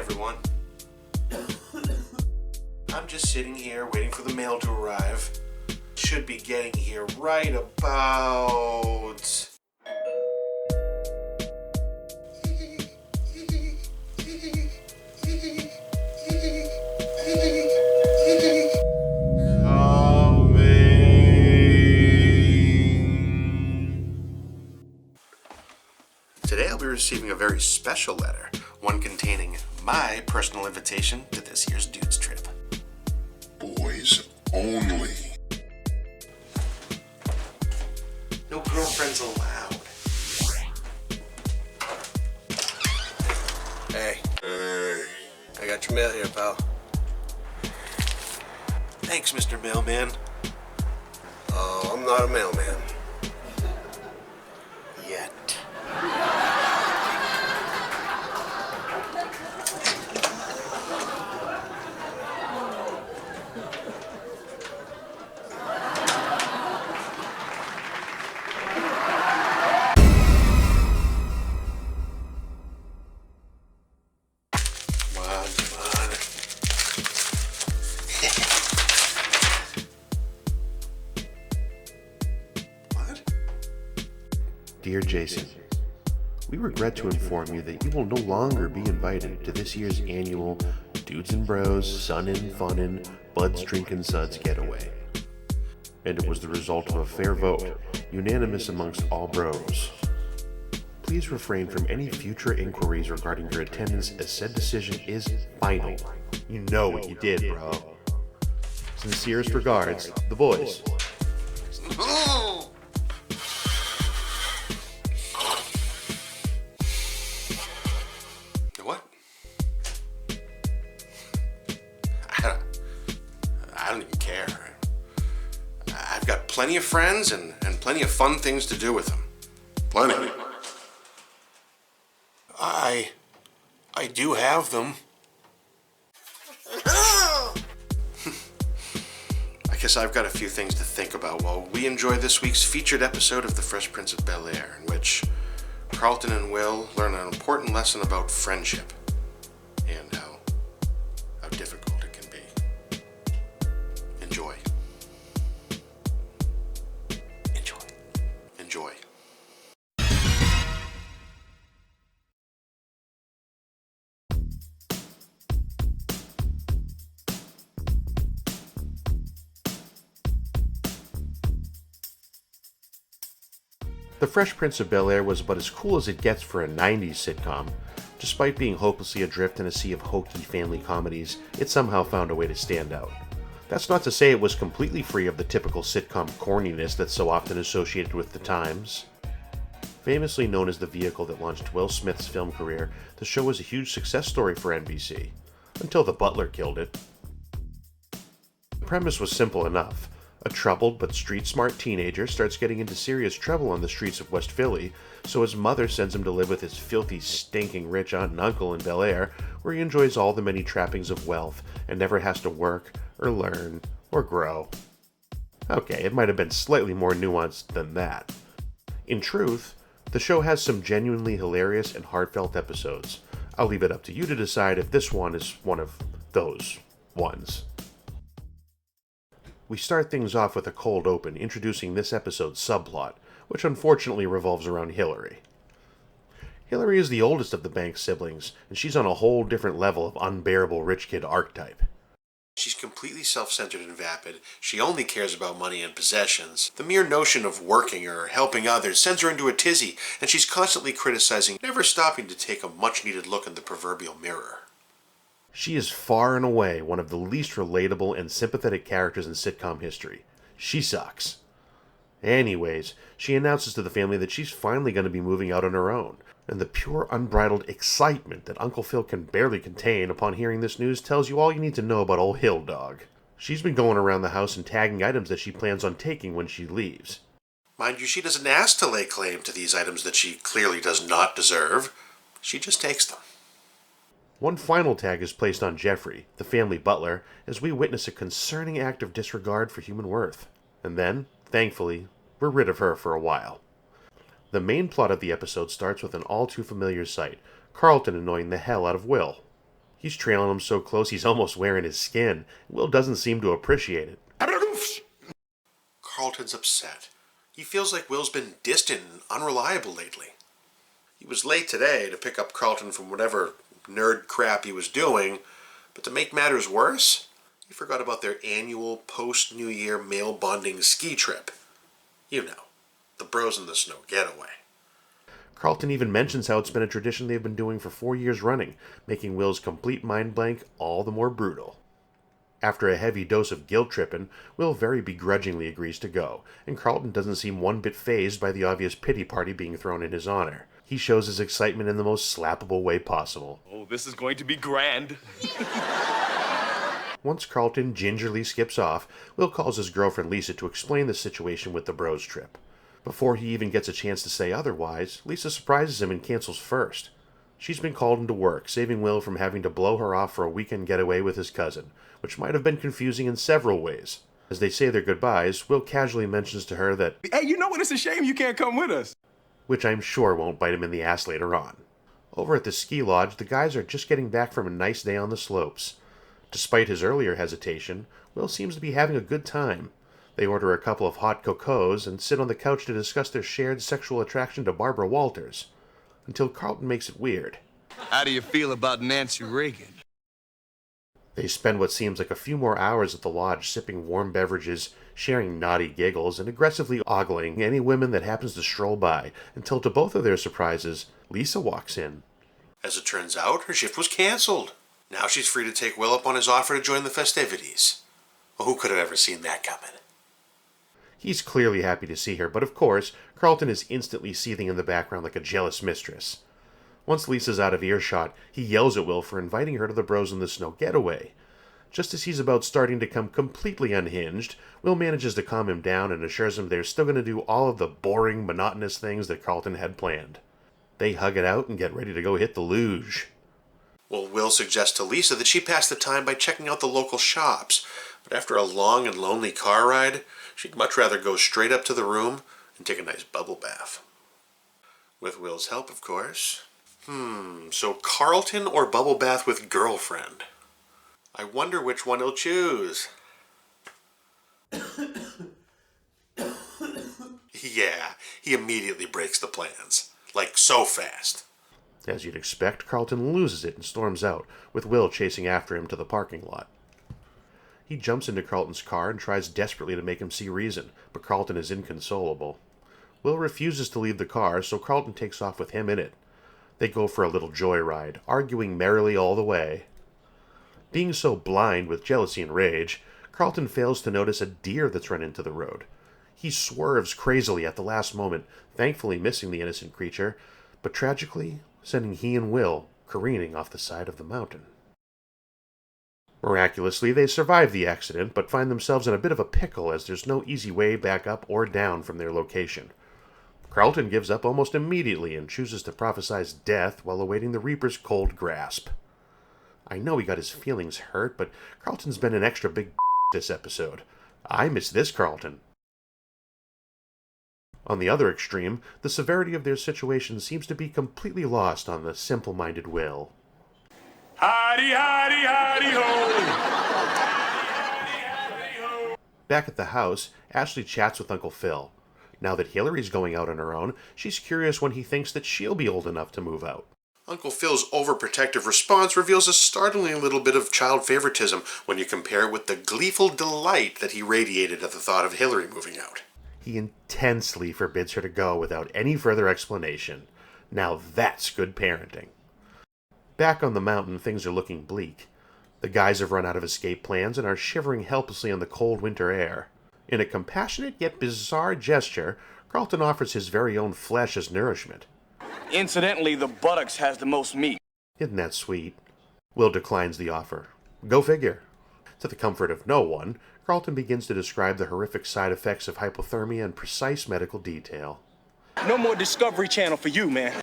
everyone. I'm just sitting here waiting for the mail to arrive. Should be getting here right about... Today I'll be receiving a very special letter, one containing my personal invitation to this year's dudes trip. Boys only. No girlfriends allowed. Hey, I got your mail here, pal. Thanks, Mr. Mailman. Oh, I'm not a mailman. Yet. Dear Jason, we regret to inform you that you will no longer be invited to this year's annual Dudes and Bros Sunnin' Funnin' Buds Drinkin' Suds getaway. And it was the result of a fair vote, unanimous amongst all bros. Please refrain from any future inquiries regarding your attendance as said decision is final. You know what you did, bro. Sincerest regards, the boys. What? I don't even care. I've got plenty of friends and plenty of fun things to do with them. Plenty. I do have them. I guess I've got a few things to think about while we enjoy this week's featured episode of The Fresh Prince of Bel-Air, in which Carlton and Will learn an important lesson about friendship and how difficult it can be. Enjoy. Enjoy. The Fresh Prince of Bel-Air was about as cool as it gets for a 90s sitcom. Despite being hopelessly adrift in a sea of hokey family comedies, it somehow found a way to stand out. That's not to say it was completely free of the typical sitcom corniness that's so often associated with the times. Famously known as the vehicle that launched Will Smith's film career, the show was a huge success story for NBC, until the butler killed it. The premise was simple enough. A troubled but street-smart teenager starts getting into serious trouble on the streets of West Philly, so his mother sends him to live with his filthy, stinking rich aunt and uncle in Bel-Air, where he enjoys all the many trappings of wealth and never has to work, or learn, or grow. Okay, it might have been slightly more nuanced than that. In truth, the show has some genuinely hilarious and heartfelt episodes. I'll leave it up to you to decide if this one is one of those ones. We start things off with a cold open introducing this episode's subplot, which unfortunately revolves around Hilary. Hilary is the oldest of the Banks siblings, and she's on a whole different level of unbearable rich kid archetype. She's completely self-centered and vapid. She only cares about money and possessions. The mere notion of working or helping others sends her into a tizzy, and she's constantly criticizing, never stopping to take a much-needed look in the proverbial mirror. She is far and away one of the least relatable and sympathetic characters in sitcom history. She sucks. Anyways, she announces to the family that she's finally going to be moving out on her own, and the pure unbridled excitement that Uncle Phil can barely contain upon hearing this news tells you all you need to know about old Hill Dog. She's been going around the house and tagging items that she plans on taking when she leaves. Mind you, she doesn't ask to lay claim to these items that she clearly does not deserve. She just takes them. One final tag is placed on Jeffrey, the family butler, as we witness a concerning act of disregard for human worth. And then, thankfully, we're rid of her for a while. The main plot of the episode starts with an all-too-familiar sight, Carlton annoying the hell out of Will. He's trailing him so close he's almost wearing his skin. Will doesn't seem to appreciate it. Carlton's upset. He feels like Will's been distant and unreliable lately. He was late today to pick up Carlton from whatever nerd crap he was doing, but to make matters worse, he forgot about their annual post-New Year male bonding ski trip. You know, the Bros in the Snow getaway. Carlton even mentions how it's been a tradition they've been doing for 4 years running, making Will's complete mind blank all the more brutal. After a heavy dose of guilt-tripping, Will very begrudgingly agrees to go, and Carlton doesn't seem one bit fazed by the obvious pity party being thrown in his honor. He shows his excitement in the most slappable way possible. Oh, this is going to be grand. Once Carlton gingerly skips off, Will calls his girlfriend Lisa to explain the situation with the Bros trip. Before he even gets a chance to say otherwise, Lisa surprises him and cancels first. She's been called into work, saving Will from having to blow her off for a weekend getaway with his cousin, which might have been confusing in several ways. As they say their goodbyes, Will casually mentions to her that, Hey, you know what? It's a shame you can't come with us. which I'm sure won't bite him in the ass later on. Over at the ski lodge, the guys are just getting back from a nice day on the slopes. Despite his earlier hesitation, Will seems to be having a good time. They order a couple of hot cocos and sit on the couch to discuss their shared sexual attraction to Barbara Walters, until Carlton makes it weird. How do you feel about Nancy Reagan? They spend what seems like a few more hours at the lodge sipping warm beverages, sharing naughty giggles, and aggressively ogling any women that happens to stroll by, until to both of their surprises, Lisa walks in. As it turns out, her shift was cancelled. Now she's free to take Will up on his offer to join the festivities. Well, who could have ever seen that coming? He's clearly happy to see her, but of course, Carlton is instantly seething in the background like a jealous mistress. Once Lisa's out of earshot, he yells at Will for inviting her to the Bros in the Snow getaway. Just as he's about starting to come completely unhinged, Will manages to calm him down and assures him they're still going to do all of the boring, monotonous things that Carlton had planned. They hug it out and get ready to go hit the luge. Well, Will suggests to Lisa that she pass the time by checking out the local shops, but after a long and lonely car ride, she'd much rather go straight up to the room and take a nice bubble bath. With Will's help, of course. So Carlton or bubble bath with girlfriend? I wonder which one he'll choose. Yeah, he immediately breaks the plans. Like, so fast. As you'd expect, Carlton loses it and storms out, with Will chasing after him to the parking lot. He jumps into Carlton's car and tries desperately to make him see reason, but Carlton is inconsolable. Will refuses to leave the car, so Carlton takes off with him in it. They go for a little joyride, arguing merrily all the way. Being so blind with jealousy and rage, Carlton fails to notice a deer that's run into the road. He swerves crazily at the last moment, thankfully missing the innocent creature, but tragically sending he and Will careening off the side of the mountain. Miraculously, they survive the accident, but find themselves in a bit of a pickle as there's no easy way back up or down from their location. Carlton gives up almost immediately and chooses to prophesize death while awaiting the Reaper's cold grasp. I know he got his feelings hurt, but Carlton's been an extra big this episode. I miss this Carlton. On the other extreme, the severity of their situation seems to be completely lost on the simple-minded Will. Hidey, hidey, hidey, ho! Back at the house, Ashley chats with Uncle Phil. Now that Hilary's going out on her own, she's curious when he thinks that she'll be old enough to move out. Uncle Phil's overprotective response reveals a startling little bit of child favoritism when you compare it with the gleeful delight that he radiated at the thought of Hilary moving out. He intensely forbids her to go without any further explanation. Now that's good parenting. Back on the mountain, things are looking bleak. The guys have run out of escape plans and are shivering helplessly in the cold winter air. In a compassionate yet bizarre gesture, Carlton offers his very own flesh as nourishment. Incidentally, the buttocks has the most meat. Isn't that sweet? Will declines the offer. Go figure. To the comfort of no one, Carlton begins to describe the horrific side effects of hypothermia in precise medical detail. No more Discovery Channel for you, man.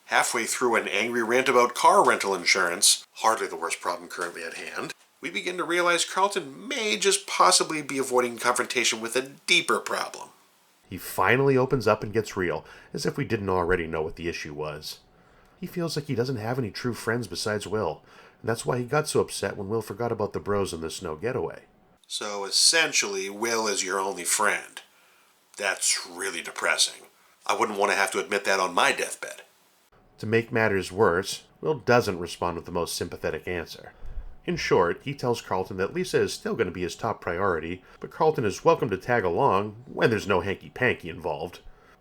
Halfway through an angry rant about car rental insurance, hardly the worst problem currently at hand, we begin to realize Carlton may just possibly be avoiding confrontation with a deeper problem. He finally opens up and gets real, as if we didn't already know what the issue was. He feels like he doesn't have any true friends besides Will, And that's why he got so upset when Will forgot about the bros in the snow getaway. So essentially, Will is your only friend. That's really depressing. I wouldn't want to have to admit that on my deathbed. To make matters worse, Will doesn't respond with the most sympathetic answer. In short, he tells Carlton that Lisa is still going to be his top priority, but Carlton is welcome to tag along when there's no hanky-panky involved.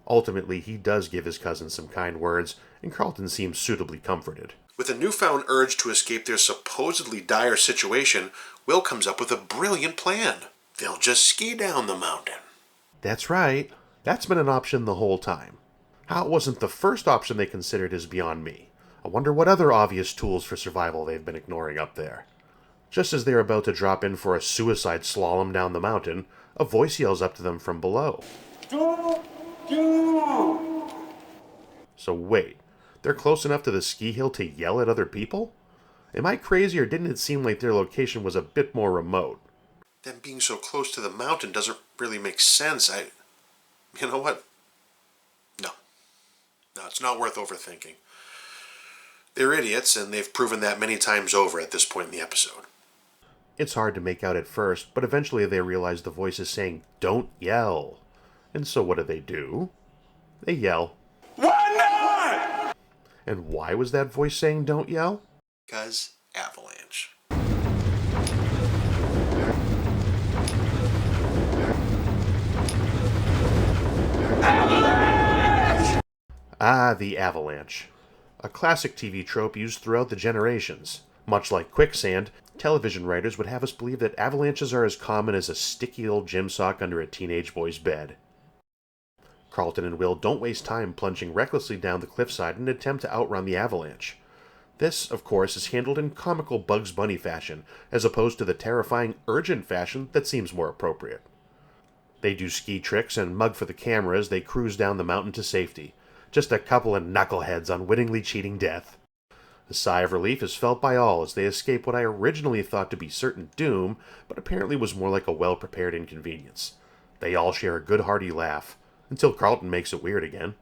Ultimately, he does give his cousin some kind words, and Carlton seems suitably comforted. With a newfound urge to escape their supposedly dire situation, Will comes up with a brilliant plan. They'll just ski down the mountain. That's right. That's been an option the whole time. How it wasn't the first option they considered is beyond me. I wonder what other obvious tools for survival they've been ignoring up there. Just as they're about to drop in for a suicide slalom down the mountain, a voice yells up to them from below. So wait, they're close enough to the ski hill to yell at other people? Am I crazy, or didn't it seem like their location was a bit more remote? Them being so close to the mountain doesn't really make sense. You know what? No, it's not worth overthinking. They're idiots, and they've proven that many times over at this point in the episode. It's hard to make out at first, but eventually they realize the voice is saying, "Don't yell." And so what do? They yell. Why not? And why was that voice saying don't yell? Because avalanche. Ah, the avalanche. A classic TV trope used throughout the generations. Much like quicksand, television writers would have us believe that avalanches are as common as a sticky old gym sock under a teenage boy's bed. Carlton and Will don't waste time plunging recklessly down the cliffside in an attempt to outrun the avalanche. This, of course, is handled in comical Bugs Bunny fashion, as opposed to the terrifying, urgent fashion that seems more appropriate. They do ski tricks and mug for the camera as they cruise down the mountain to safety. Just a couple of knuckleheads unwittingly cheating death. A sigh of relief is felt by all as they escape what I originally thought to be certain doom, but apparently was more like a well-prepared inconvenience. They all share a good hearty laugh, until Carlton makes it weird again.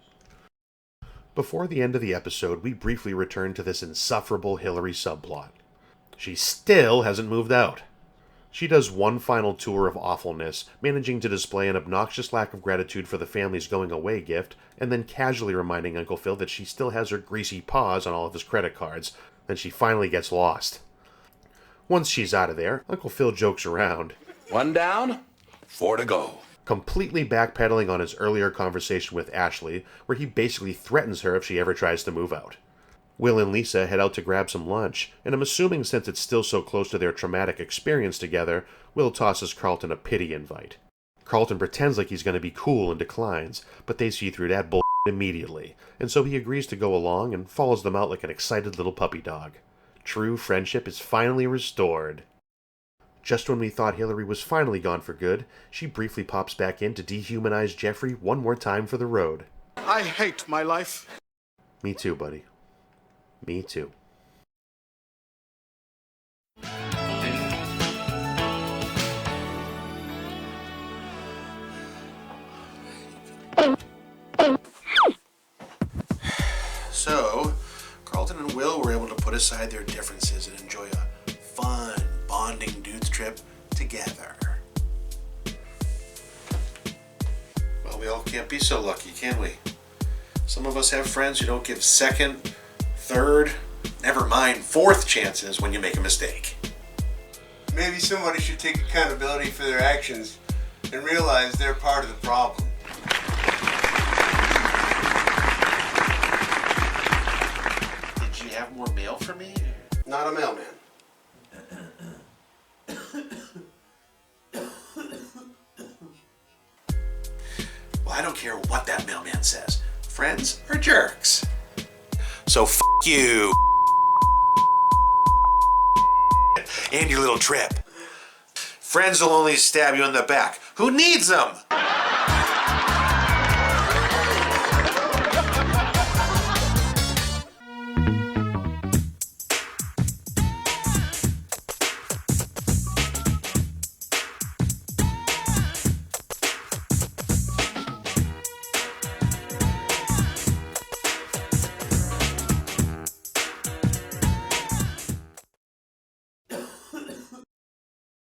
Before the end of the episode, we briefly return to this insufferable Hilary subplot. She still hasn't moved out. She does one final tour of awfulness, managing to display an obnoxious lack of gratitude for the family's going-away gift, and then casually reminding Uncle Phil that she still has her greasy paws on all of his credit cards. Then she finally gets lost. Once she's out of there, Uncle Phil jokes around. 1 down, 4 to go. Completely backpedaling on his earlier conversation with Ashley, where he basically threatens her if she ever tries to move out. Will and Lisa head out to grab some lunch, and I'm assuming since it's still so close to their traumatic experience together, Will tosses Carlton a pity invite. Carlton pretends like he's going to be cool and declines, but they see through that bull immediately, and so he agrees to go along and follows them out like an excited little puppy dog. True friendship is finally restored. Just when we thought Hilary was finally gone for good, she briefly pops back in to dehumanize Jeffrey one more time for the road. I hate my life. Me too, buddy. Me too. So, Carlton and Will were able to put aside their differences and enjoy a fun, bonding dudes trip together. Well, we all can't be so lucky, can we? Some of us have friends who don't give second, third, never mind fourth chances when you make a mistake. Maybe somebody should take accountability for their actions and realize they're part of the problem. Did you have more mail for me? Not a mailman. Well, I don't care what that mailman says. Friends are jerks. So f*** you. And your little trip. Friends will only stab you in the back. Who needs them?